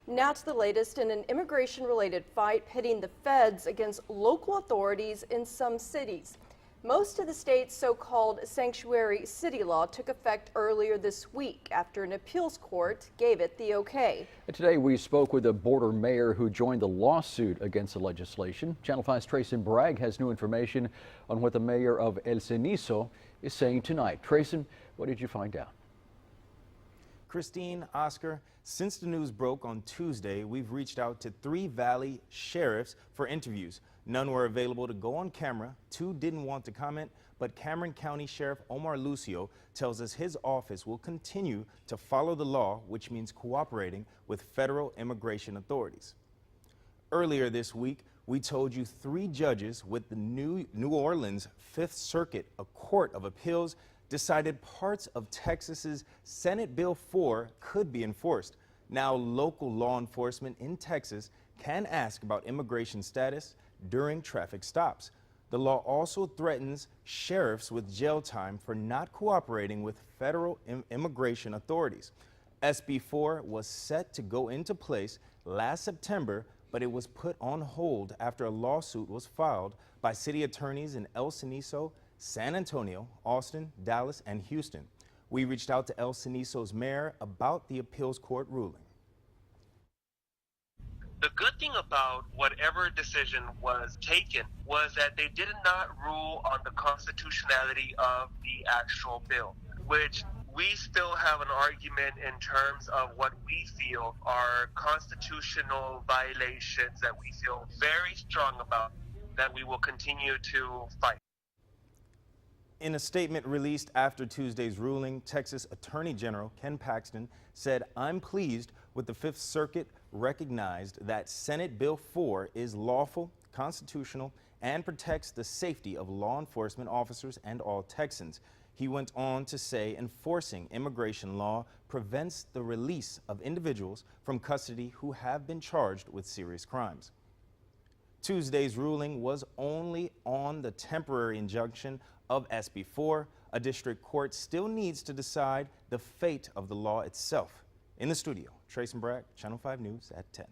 Now to the latest in an immigration-related fight pitting the feds against local authorities in some cities. Most of the state's so-called sanctuary city law took effect earlier this week after an appeals court gave it the okay. And today we spoke with a border mayor who joined the lawsuit against the legislation. Channel 5's Trayson Bragg has new information on what the mayor of El Cenizo is saying tonight. Trayson, what did you find out? Christine, Oscar, since the news broke on Tuesday, we've reached out to 3 Valley sheriffs for interviews. None were available to go on camera. 2 didn't want to comment, but Cameron County Sheriff Omar Lucio tells us his office will continue to follow the law, which means cooperating with federal immigration authorities. Earlier this week, we told you 3 judges with the New Orleans Fifth Circuit, a court of appeals, decided parts of Texas's Senate Bill 4 could be enforced. Now, local law enforcement in Texas can ask about immigration status during traffic stops. The law also threatens sheriffs with jail time for not cooperating with federal immigration authorities. SB 4 was set to go into place last September, but it was put on hold after a lawsuit was filed by city attorneys in El Cenizo, San Antonio, Austin, Dallas, and Houston. We reached out to El Cenizo's mayor about the appeals court ruling. The good thing about whatever decision was taken was that they did not rule on the constitutionality of the actual bill, which we still have an argument in terms of what we feel are constitutional violations that we feel very strong about, that we will continue to fight. In a statement released after Tuesday's ruling, Texas Attorney General Ken Paxton said, "I'm pleased with the Fifth Circuit recognized that Senate Bill 4 is lawful, constitutional, and protects the safety of law enforcement officers and all Texans." He went on to say enforcing immigration law prevents the release of individuals from custody who have been charged with serious crimes. Tuesday's ruling was only on the temporary injunction of SB 4. A district court still needs to decide the fate of the law itself. In the studio, Trayson Bragg, Channel 5 News at 10.